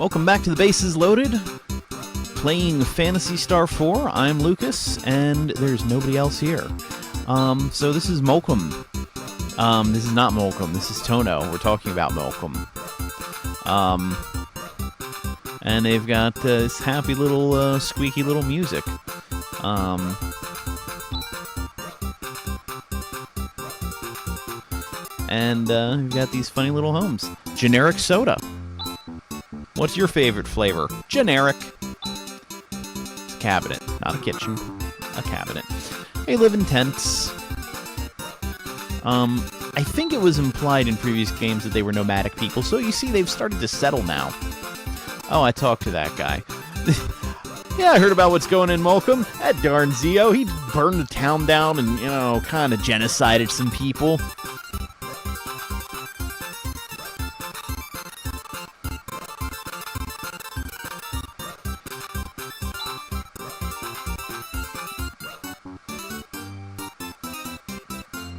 Welcome back to the Bases Loaded, playing Phantasy Star 4. I'm Lucas, and there's nobody else here. So this is Malcolm. This is not Malcolm, this is Tono. We're talking about Malcolm. And they've got this happy little, squeaky little music. And we've got these funny little homes. Generic soda. What's your favorite flavor? Generic. It's a cabinet, not a kitchen. A cabinet. They live in tents. I think it was implied in previous games that they were nomadic people, so you see they've started to settle now. Oh, I talked to that guy. Yeah, I heard about what's going in Malcolm. That darn Zio, he burned the town down and, you know, kind of genocided some people.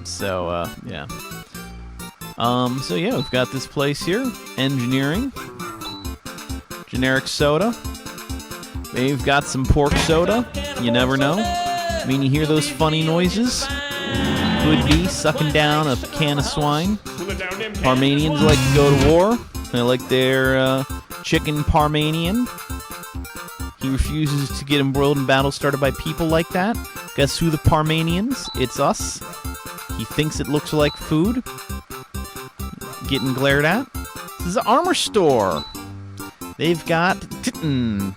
So, yeah. So yeah, we've got this place here. Engineering. Generic soda. They've got some pork soda. You never know. I mean, you hear those funny noises. Could be sucking down a can of swine. Parmanians like to go to war. They like their, chicken Parmanian. He refuses to get embroiled in battles started by people like that. Guess who the Parmanians? It's us. He thinks it looks like food. Getting glared at. This is an armor store. They've got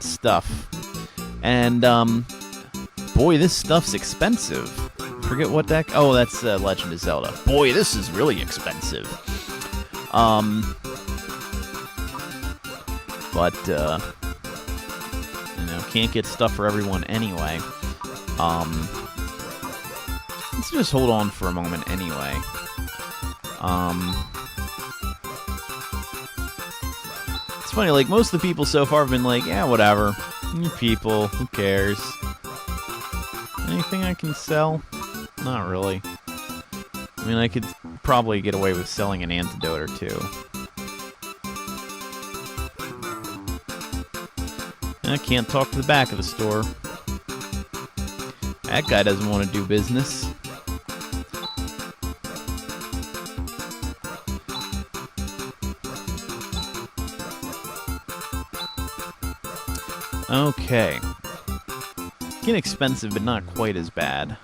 stuff. And, boy, this stuff's expensive. Forget what that... Oh, that's Legend of Zelda. Boy, this is really expensive. But, you know, can't get stuff for everyone anyway. Let's just hold on for a moment anyway. It's funny, like, most of the people so far have been like, yeah, whatever. You people, who cares? Anything I can sell? Not really. I mean, I could probably get away with selling an antidote or two. I can't talk to the back of the store. That guy doesn't want to do business. Okay. Getting expensive, but not quite as bad.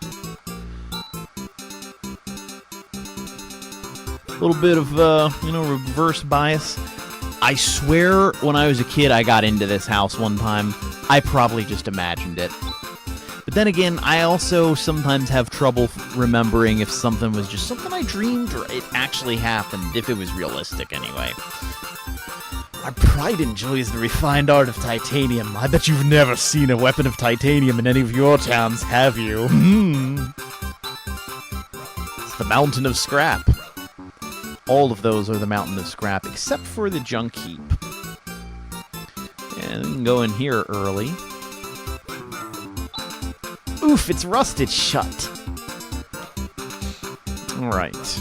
A little bit of, you know, reverse bias. I swear when I was a kid I got into this house one time. I probably just imagined it. But then again, I also sometimes have trouble remembering if something was just something I dreamed or it actually happened, if it was realistic anyway. Our pride enjoys the refined art of titanium. I bet you've never seen a weapon of titanium in any of your towns, have you? It's the Mountain of Scrap. All of those are the Mountain of Scrap, except for the Junk Heap. And we can go in here early. Oof, it's rusted shut. Alright.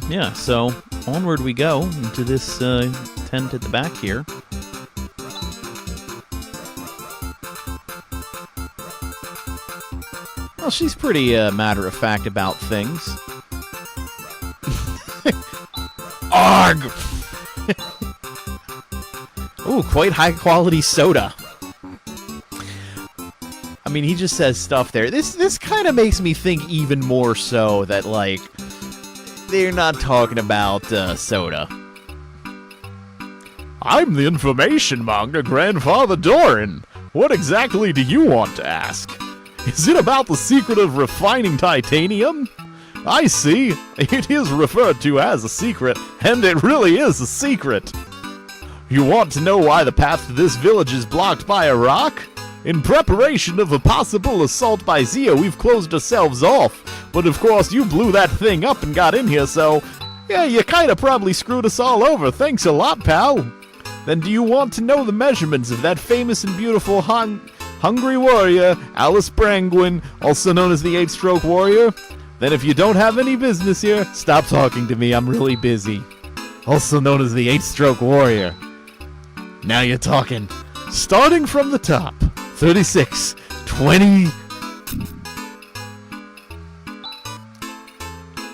Yeah, so onward we go into this tent at the back here. Well, she's pretty matter-of-fact about things. Arg! Ooh, quite high-quality soda. I mean, he just says stuff there. This kind of makes me think even more so that, like, they're not talking about soda. I'm the information monger, Grandfather Doran. What exactly do you want to ask? Is it about the secret of refining titanium? I see. It is referred to as a secret, and it really is a secret. You want to know why the path to this village is blocked by a rock? In preparation of a possible assault by Zio, we've closed ourselves off. But of course, you blew that thing up and got in here, so... yeah, you kinda probably screwed us all over. Thanks a lot, pal. Then do you want to know the measurements of that famous and beautiful hungry warrior, Alice Brangwyn, also known as the 8-Stroke Warrior? Then if you don't have any business here, stop talking to me, I'm really busy. Also known as the 8-Stroke Warrior. Now you're talking. Starting from the top. 36, 20...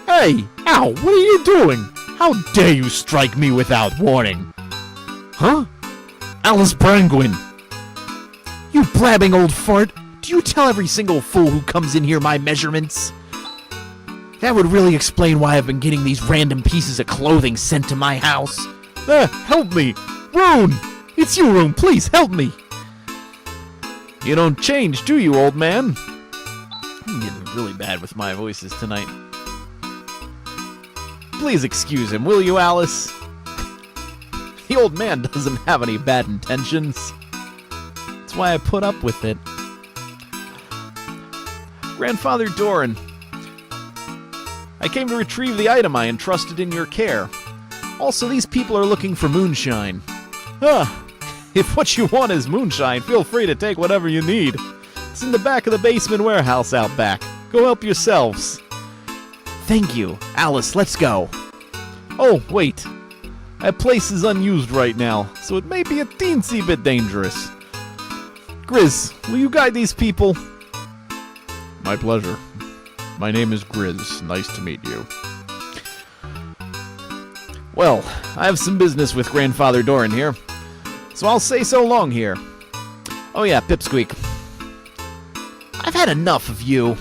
Hey! Ow! What are you doing? How dare you strike me without warning? Huh? Alice Brangwin! You blabbing old fart! Do you tell every single fool who comes in here my measurements? That would really explain why I've been getting these random pieces of clothing sent to my house. Help me! Rune! It's you, Rune! Please, help me! You don't change, do you, old man? I'm getting really bad with my voices tonight. Please excuse him, will you, Alice? The old man doesn't have any bad intentions. That's why I put up with it. Grandfather Doran, I came to retrieve the item I entrusted in your care. Also, these people are looking for moonshine. If what you want is moonshine, feel free to take whatever you need. It's in the back of the basement warehouse out back. Go help yourselves. Thank you. Alice, let's go. Oh, wait. That place is unused right now, so it may be a teensy bit dangerous. Grizz, will you guide these people? My pleasure. My name is Grizz. Nice to meet you. Well, I have some business with Grandfather Doran here, so I'll say so long here. Oh yeah, Pipsqueak. I've had enough of you.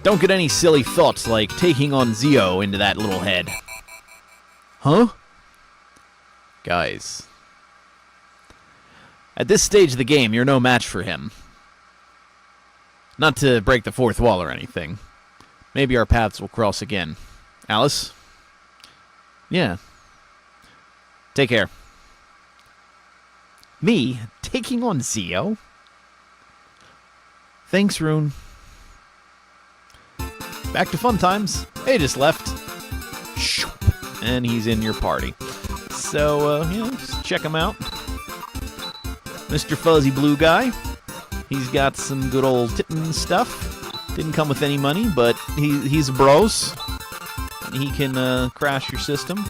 Don't get any silly thoughts like taking on Zio into that little head. Huh? Guys. At this stage of the game, you're no match for him. Not to break the fourth wall or anything. Maybe our paths will cross again. Alice? Yeah. Take care. Me? Taking on Zio? Thanks, Rune. Back to fun times. They just left. And he's in your party. So, just check him out. Mr. Fuzzy Blue Guy. He's got some good old tippin' stuff. Didn't come with any money, but he's a bros. He can crash your system.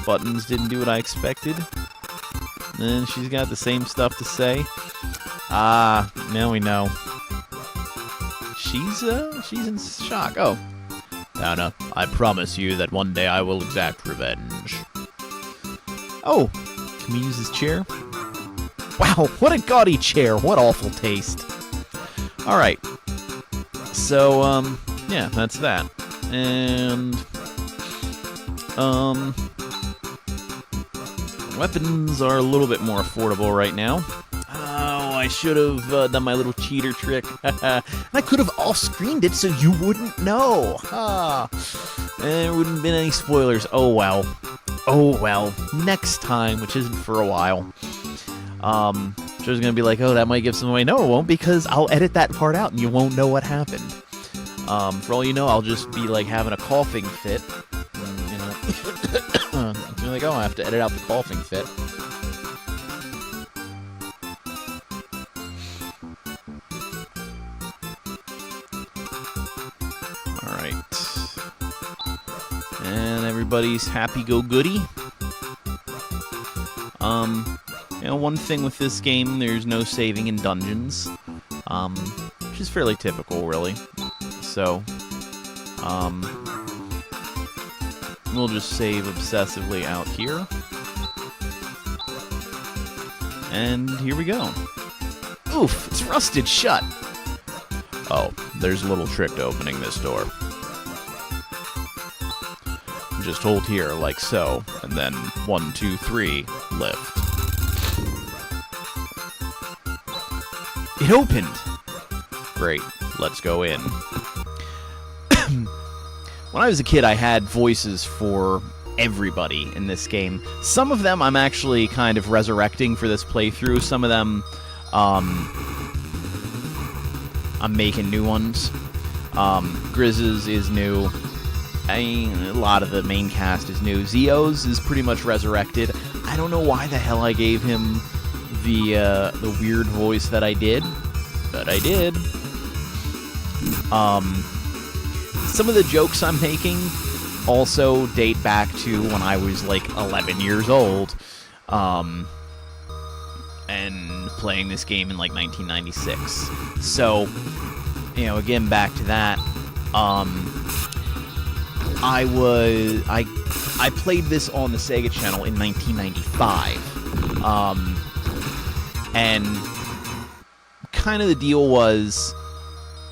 Buttons didn't do what I expected. And she's got the same stuff to say. Ah, now we know. She's in shock. Oh. Anna, I promise you that one day I will exact revenge. Oh, can we use his chair? Wow, what a gaudy chair. What awful taste. Alright. So, yeah, that's that. And, weapons are a little bit more affordable right now. Oh, I should have done my little cheater trick. I could have off-screened it so you wouldn't know. There wouldn't have been any spoilers. Oh, well. Oh, well. Next time, which isn't for a while. Joe's gonna be like, oh, that might give some away. No, it won't, because I'll edit that part out and you won't know what happened. For all you know, I'll just be like having a coughing fit. You know, you're like, oh, I have to edit out the coughing fit. All right, and everybody's happy-go-goody. You know, one thing with this game, there's no saving in dungeons, which is fairly typical, really. So, we'll just save obsessively out here. And here we go. Oof, it's rusted shut. Oh, there's a little trick to opening this door. Just hold here, like so, and then 1, 2, 3, lift. It opened! Great, let's go in. When I was a kid, I had voices for everybody in this game. Some of them I'm actually kind of resurrecting for this playthrough. Some of them, I'm making new ones. Grizz's is new. A lot of the main cast is new. Zio's is pretty much resurrected. I don't know why the hell I gave him the weird voice that I did, but I did. Some of the jokes I'm making, also date back to when I was like 11 years old, and playing this game in like 1996. So, you know, again, back to that, I played this on the Sega Channel in 1995, and kind of the deal was,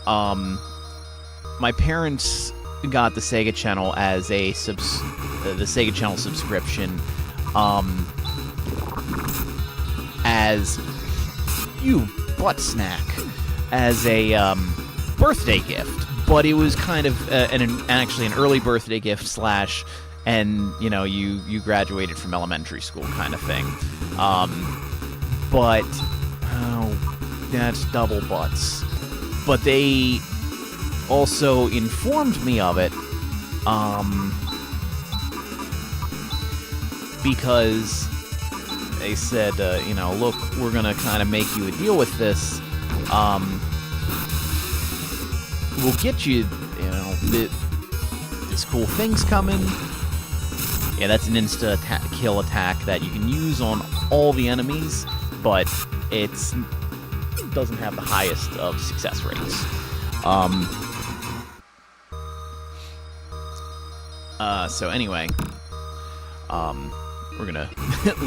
my parents got the Sega Channel as the Sega Channel subscription, as you butt snack, as a birthday gift. But it was kind of actually an early birthday gift slash, and you know, you graduated from elementary school kind of thing. But that's double butts. But they also informed me of it, because they said, you know, look, we're gonna kind of make you a deal with this. We'll get you, you know, this cool thing's coming. Yeah, that's an insta-kill attack that you can use on all the enemies, but it doesn't have the highest of success rates. So anyway, we're gonna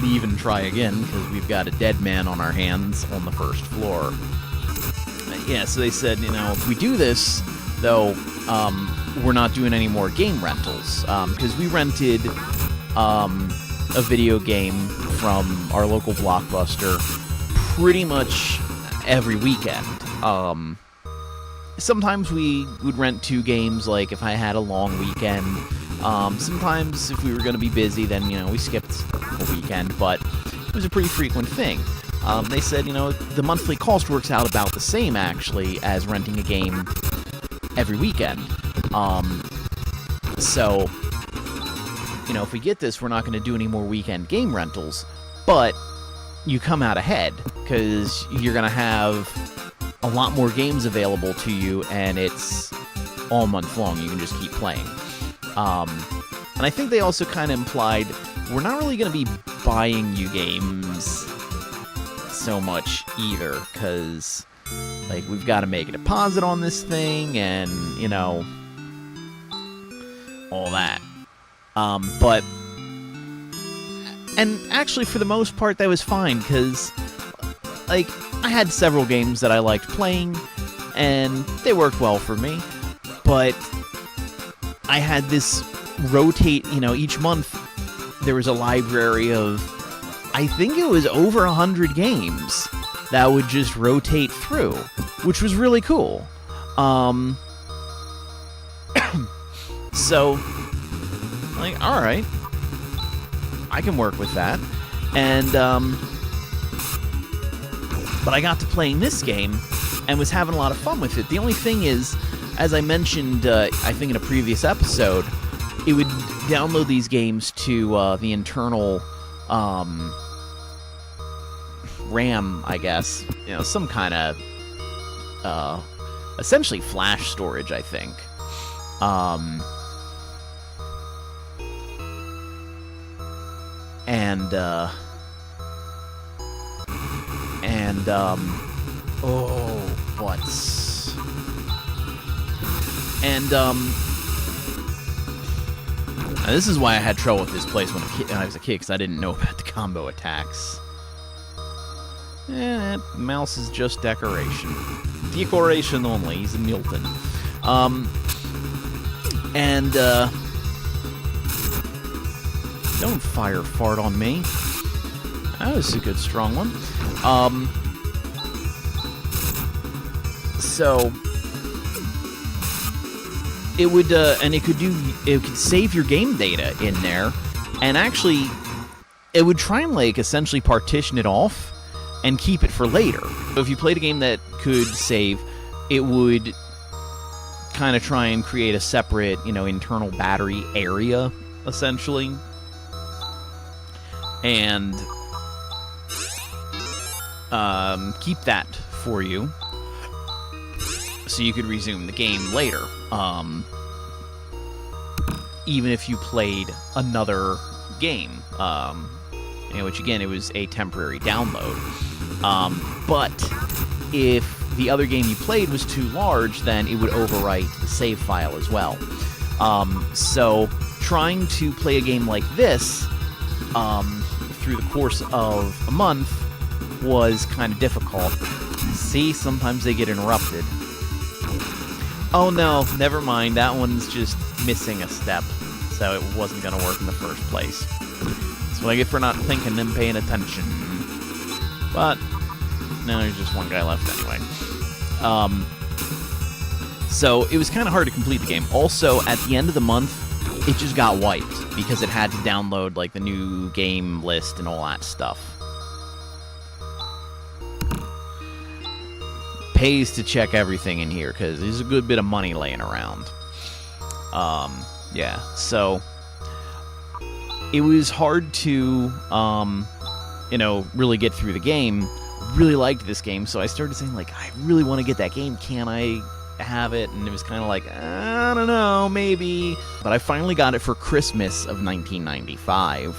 leave and try again, because we've got a dead man on our hands on the first floor. Yeah, so they said, you know, if we do this, though, we're not doing any more game rentals, because we rented a video game from our local Blockbuster pretty much every weekend. Sometimes we would rent 2 games, like if I had a long weekend. Sometimes if we were going to be busy, then, you know, we skipped a weekend, but it was a pretty frequent thing. They said, you know, the monthly cost works out about the same, actually, as renting a game every weekend. So, you know, if we get this, we're not going to do any more weekend game rentals, but you come out ahead, because you're going to have a lot more games available to you, and it's all month long. You can just keep playing. And I think they also kind of implied, we're not really going to be buying you games so much either, because, like, we've got to make a deposit on this thing, and, you know, all that. But, and actually, for the most part, that was fine, because, like, I had several games that I liked playing, and they worked well for me, but I had this rotate, you know, each month there was a library of, I think it was over 100 games that would just rotate through, which was really cool. So, like, alright, I can work with that. And, but I got to playing this game and was having a lot of fun with it. The only thing is, as I mentioned, I think in a previous episode, it would download these games to the internal RAM, I guess. You know, some kind of essentially flash storage, I think. Oh, butts. And, this is why I had trouble with this place when I was a kid, because I didn't know about the combo attacks. That mouse is just decoration. Decoration only. He's a Milton. Don't fire fart on me. That was a good strong one. So it would, and it could save your game data in there, and actually, it would try and, like, essentially partition it off and keep it for later. So if you played a game that could save, it would kind of try and create a separate, you know, internal battery area, essentially, and keep that for you, so you could resume the game later. even if you played another game, which again, it was a temporary download. But if the other game you played was too large, then it would overwrite the save file as well. So trying to play a game like this through the course of a month was kind of difficult. See, sometimes they get interrupted. Oh no, never mind, that one's just missing a step, so it wasn't going to work in the first place. That's what I get for not thinking and paying attention. But now there's just one guy left anyway. So it was kind of hard to complete the game. Also, at the end of the month, it just got wiped because it had to download like the new game list and all that stuff. Pays to check everything in here because there's a good bit of money laying around. Yeah, so it was hard to, really get through the game. Really liked this game, so I started saying, like, I really want to get that game. Can I have it? And it was kind of like, I don't know, maybe. But I finally got it for Christmas of 1995.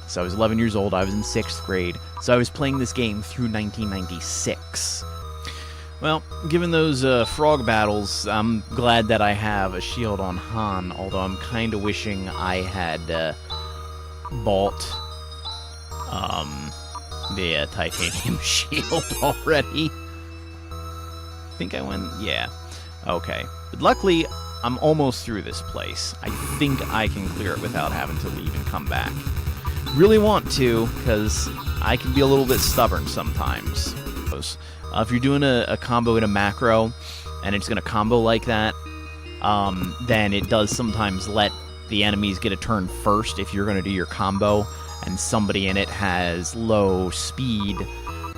So I was 11 years old. I was in 6th grade. So I was playing this game through 1996. Well, given those frog battles, I'm glad that I have a shield on Han, although I'm kind of wishing I had bought the titanium shield already. I think I went... yeah. Okay. But luckily, I'm almost through this place. I think I can clear it without having to leave and come back. Really want to, because I can be a little bit stubborn sometimes. If you're doing a combo in a macro, and it's going to combo like that, then it does sometimes let the enemies get a turn first if you're going to do your combo, and somebody in it has low speed,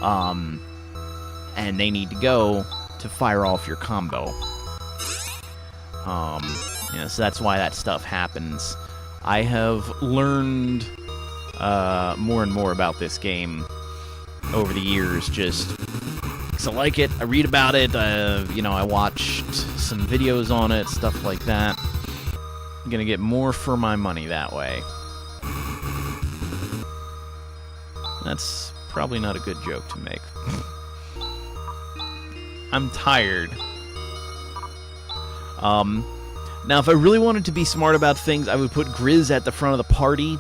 and they need to go to fire off your combo. So that's why that stuff happens. I have learned more and more about this game over the years, just because I like it, I read about it, I watched some videos on it, stuff like that. I'm gonna get more for my money that way. That's probably not a good joke to make. I'm tired. Now, if I really wanted to be smart about things, I would put Grizz at the front of the party,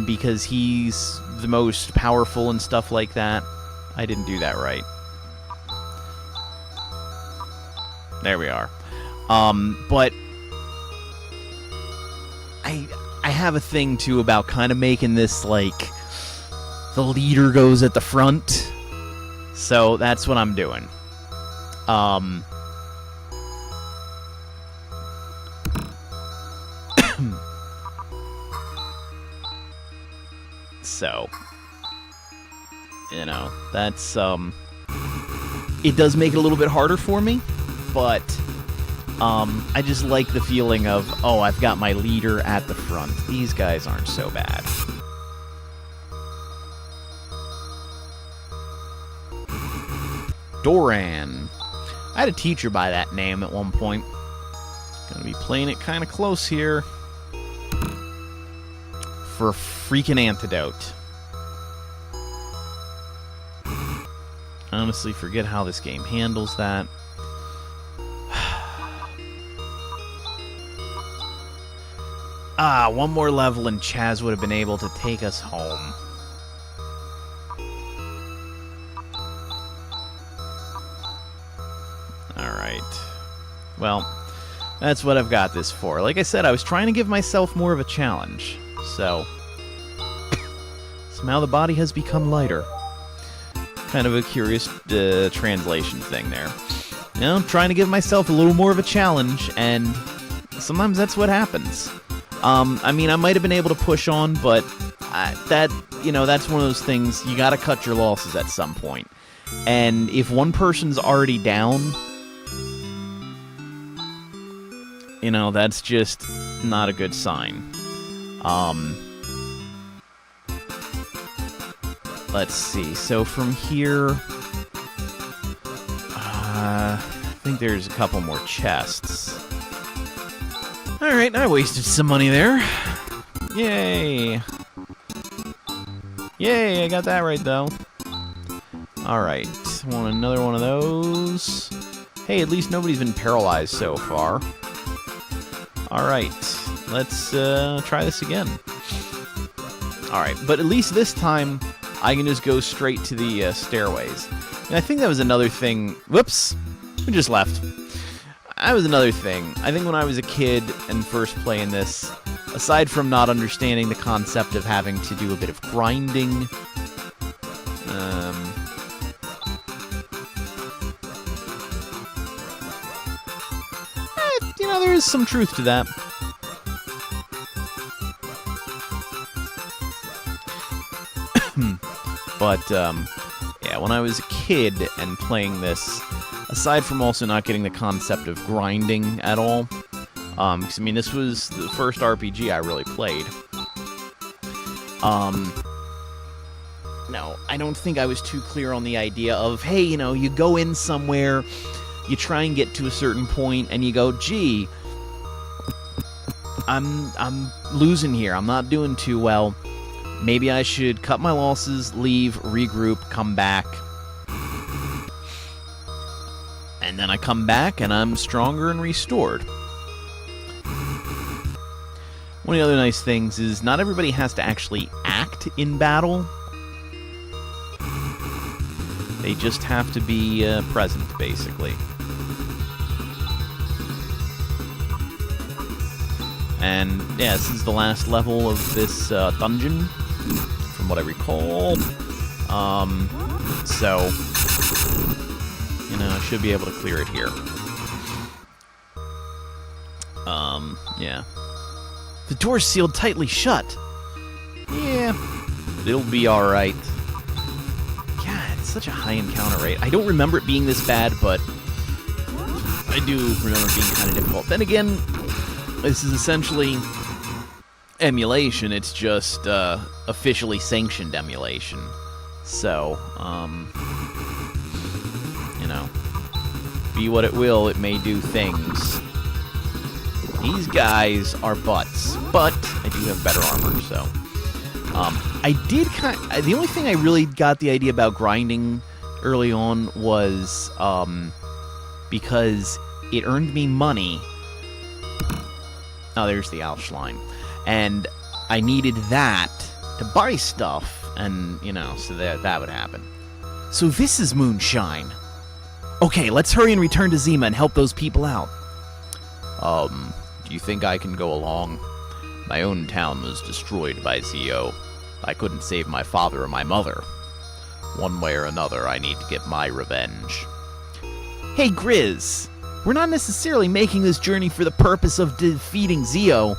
because he's the most powerful and stuff like that. I didn't do that right. There we are. But I have a thing, too, about kind of making this, like, the leader goes at the front. So that's what I'm doing. So, that's, it does make it a little bit harder for me, but, I just like the feeling of, oh, I've got my leader at the front. These guys aren't so bad. Doran. I had a teacher by that name at one point. Gonna be playing it kind of close here. For a freaking antidote. I honestly forget how this game handles that. One more level and Chaz would have been able to take us home. Alright. Well, that's what I've got this for. Like I said, I was trying to give myself more of a challenge. So, somehow the body has become lighter. Kind of a curious translation thing there. I'm trying to give myself a little more of a challenge, and sometimes that's what happens. I might have been able to push on, but that's one of those things, you gotta cut your losses at some point. And if one person's already down, that's just not a good sign. Let's see. So from here, I think there's a couple more chests. Alright, I wasted some money there. Yay! Yay, I got that right, though. Alright, want another one of those. Hey, at least nobody's been paralyzed so far. Alright, let's try this again. Alright, but at least this time, I can just go straight to the stairways. And I think that was another thing... Whoops! We just left. That was another thing. I think when I was a kid and first playing this, aside from not understanding the concept of having to do a bit of grinding, you know, there is some truth to that. But, yeah, when I was a kid and playing this, aside from also not getting the concept of grinding at all, because, I mean, this was the first RPG I really played. No, I don't think I was too clear on the idea of, hey, you know, you go in somewhere, you try and get to a certain point, and you go, gee, I'm losing here, I'm not doing too well. Maybe I should cut my losses, leave, regroup, come back. And then I come back and I'm stronger and restored. One of the other nice things is not everybody has to actually act in battle. They just have to be present, basically. And yeah, this is the last level of this dungeon, from what I recall. So, you know, I should be able to clear it here. Yeah. The door's sealed tightly shut. Yeah, it'll be alright. God, it's such a high encounter rate. I don't remember it being this bad, but I do remember it being kind of difficult. Then again, this is essentially emulation. It's just officially sanctioned emulation. So, you know, be what it will, it may do things. These guys are butts, but I do have better armor, so. I did the only thing I really got the idea about grinding early on was because it earned me money. Oh, there's the Alschlein. And I needed that to buy stuff, and, you know, so that would happen. So this is Moonshine. Okay, let's hurry and return to Zima and help those people out. Do you think I can go along? My own town was destroyed by Zio. I couldn't save my father or my mother. One way or another, I need to get my revenge. Hey, Grizz! We're not necessarily making this journey for the purpose of defeating Zio.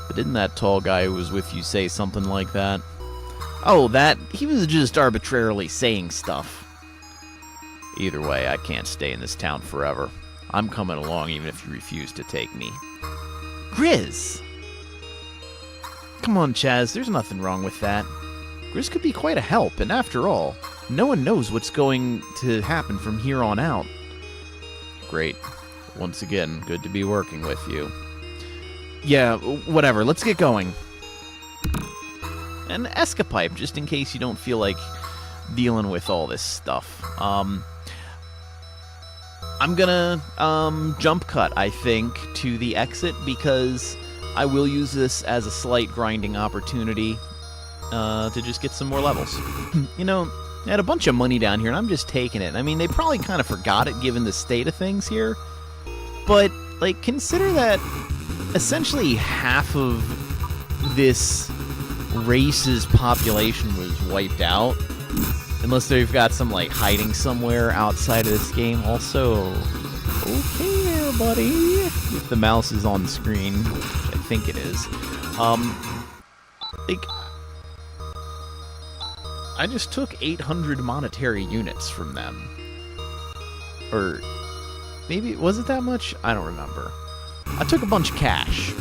But didn't that tall guy who was with you say something like that? Oh, he was just arbitrarily saying stuff. Either way, I can't stay in this town forever. I'm coming along even if you refuse to take me. Grizz! Come on, Chaz, there's nothing wrong with that. Grizz could be quite a help, and after all, no one knows what's going to happen from here on out. Great. Once again, good to be working with you. Yeah, whatever, let's get going. And Escapipe, just in case you don't feel like dealing with all this stuff. I'm gonna jump cut, I think, to the exit, because I will use this as a slight grinding opportunity to just get some more levels. You know, I had a bunch of money down here, and I'm just taking it. I mean, they probably kind of forgot it, given the state of things here. But, like, consider that essentially half of this race's population was wiped out. Unless they've got some, like, hiding somewhere outside of this game. Also, okay there, buddy. If the mouse is on the screen, which I think it is. Like, I just took 800 monetary units from them. Or, maybe, was it that much? I don't remember. I took a bunch of cash.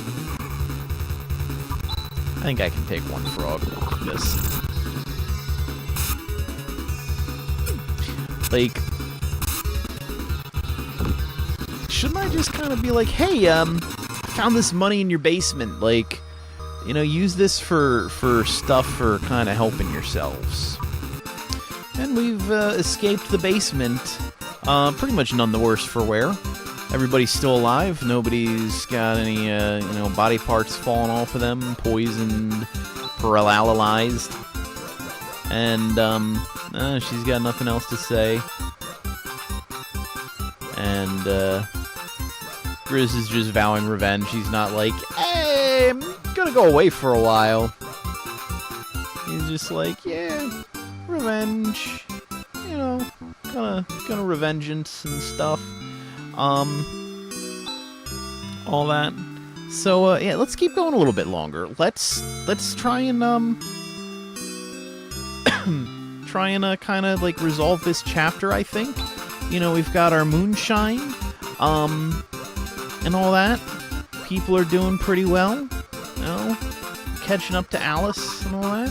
I think I can take one frog like this. Like, shouldn't I just kind of be like, hey, found this money in your basement. Like, you know, use this for stuff for kind of helping yourselves. And we've escaped the basement. Pretty much none the worse for wear. Everybody's still alive. Nobody's got any, you know, body parts falling off of them, poisoned, paralyzed. And, she's got nothing else to say. And, Grizz is just vowing revenge. He's not like, hey, I'm gonna go away for a while. He's just like, yeah, revenge. You know, gonna revengeance and stuff. All that. So, yeah, let's keep going a little bit longer. Let's try and, kind of, like, resolve this chapter, I think. You know, we've got our Moonshine, and all that. People are doing pretty well, you know, catching up to Alice and all that.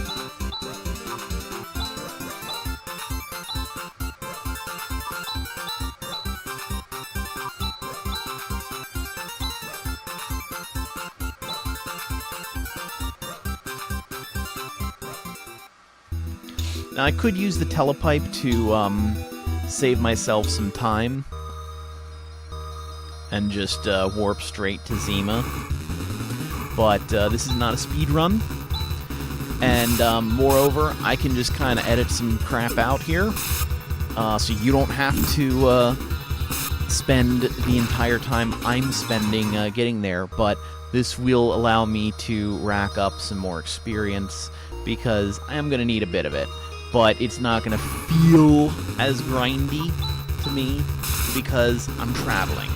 Now, I could use the telepipe to save myself some time and just warp straight to Zima. But this is not a speed run. And moreover, I can just kind of edit some crap out here. So you don't have to spend the entire time I'm spending getting there. But this will allow me to rack up some more experience because I am going to need a bit of it. But it's not going to feel as grindy to me because I'm traveling.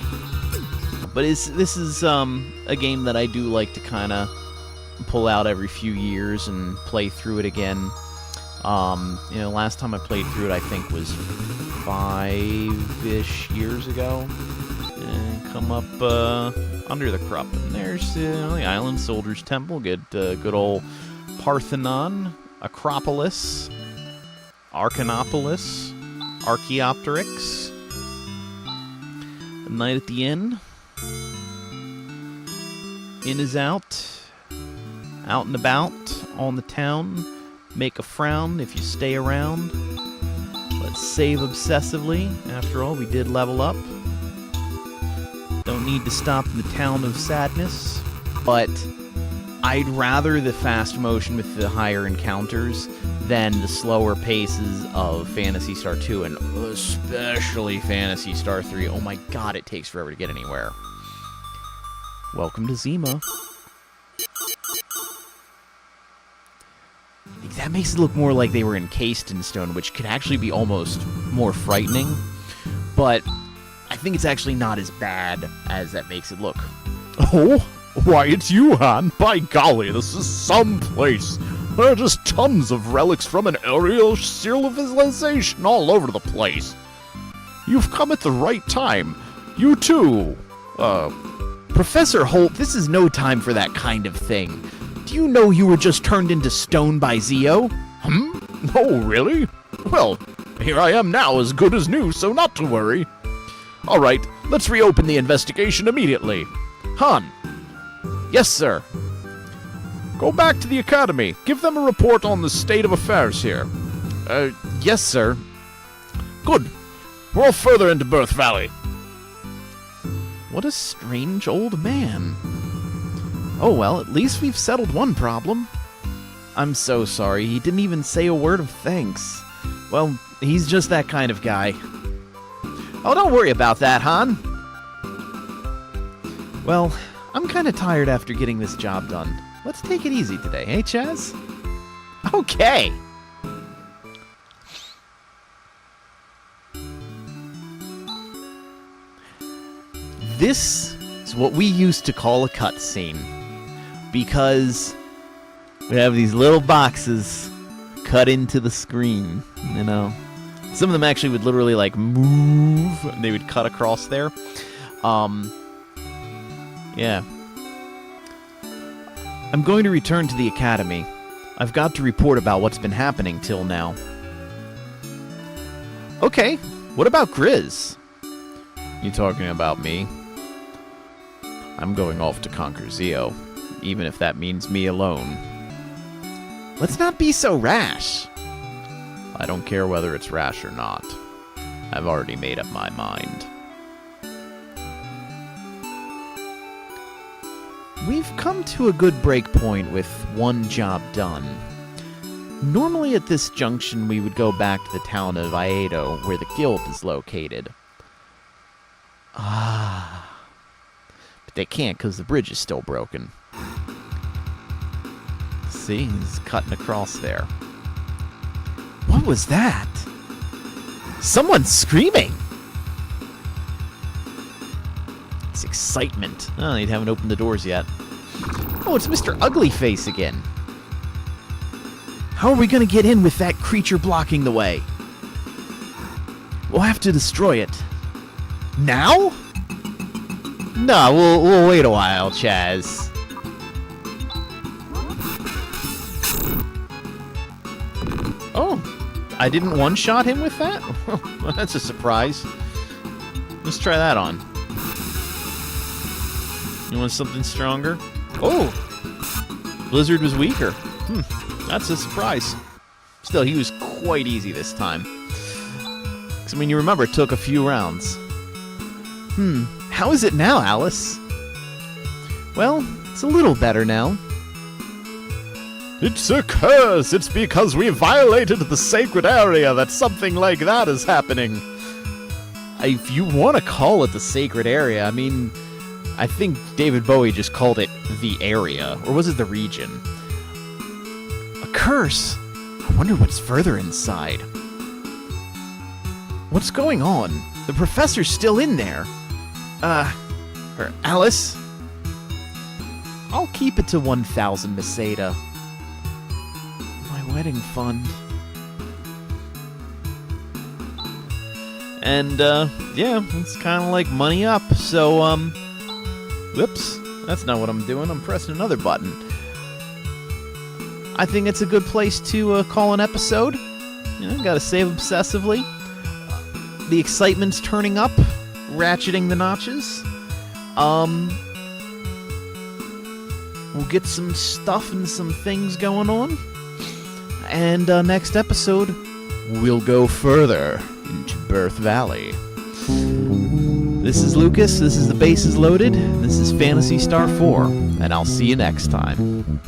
But this is a game that I do like to kind of pull out every few years and play through it again. You know, last time I played through it, I think, was 5-ish years ago. And come up under the Krupp. And there's the Island Soldiers Temple. Get good old Parthenon, Acropolis, Archanopolis, Archaeopteryx, A Night at the Inn. In is out and about, on the town, make a frown if you stay around. Let's save obsessively, after all, we did level up. Don't need to stop in the town of sadness, but I'd rather the fast motion with the higher encounters than the slower paces of Phantasy Star 2, and especially Phantasy Star 3. Oh my god, it takes forever to get anywhere. Welcome to Zima. That makes it look more like they were encased in stone, which could actually be almost more frightening. But I think it's actually not as bad as that makes it look. Oh, why, it's you, Han. By golly, this is some place. There are just tons of relics from an aerial civilization all over the place. You've come at the right time. You too. Professor Holt, this is no time for that kind of thing. Do you know you were just turned into stone by Zio? Oh, really? Well, here I am now, as good as new, so not to worry. All right, let's reopen the investigation immediately. Han. Yes, sir. Go back to the Academy. Give them a report on the state of affairs here. Yes, sir. Good. We're off further into Birth Valley. What a strange old man. Oh well, at least we've settled one problem. I'm so sorry, he didn't even say a word of thanks. Well, he's just that kind of guy. Oh, don't worry about that, Han. Well, I'm kind of tired after getting this job done. Let's take it easy today, eh, Chaz? Okay. This is what we used to call a cutscene, because we have these little boxes cut into the screen, you know. Some of them actually would literally, like, move, and they would cut across there. Yeah. I'm going to return to the Academy. I've got to report about what's been happening till now. Okay, what about Grizz? You talking about me? I'm going off to conquer Zeo, even if that means me alone. Let's not be so rash. I don't care whether it's rash or not. I've already made up my mind. We've come to a good break point with one job done. Normally at this junction we would go back to the town of Iedo, where the guild is located. But they can't because the bridge is still broken. See, he's cutting across there. What was that? Someone's screaming! It's excitement. Oh, they haven't opened the doors yet. Oh, it's Mr. Uglyface again. How are we going to get in with that creature blocking the way? We'll have to destroy it. Now? No, we'll wait a while, Chaz. Oh, I didn't one-shot him with that? Well, that's a surprise. Let's try that on. You want something stronger? Oh, Blizzard was weaker. That's a surprise. Still, he was quite easy this time. 'Cause, I mean, you remember, it took a few rounds. how is it now, Alice? Well, it's a little better now. It's a curse! It's because we violated the sacred area that something like that is happening. If you want to call it the sacred area, I mean, I think David Bowie just called it the area, or was it the region? A curse? I wonder what's further inside. What's going on? The professor's still in there. Alice? I'll keep it to 1,000, Miss Ada. My wedding fund. And, yeah, it's kind of like money up, so, whoops, that's not what I'm doing, I'm pressing another button. I think it's a good place to call an episode. You know, gotta save obsessively. The excitement's turning up, ratcheting the notches. We'll get some stuff and some things going on. And next episode, we'll go further into Birth Valley. This is Lucas, this is The Base is Loaded, this is Phantasy Star 4, and I'll see you next time.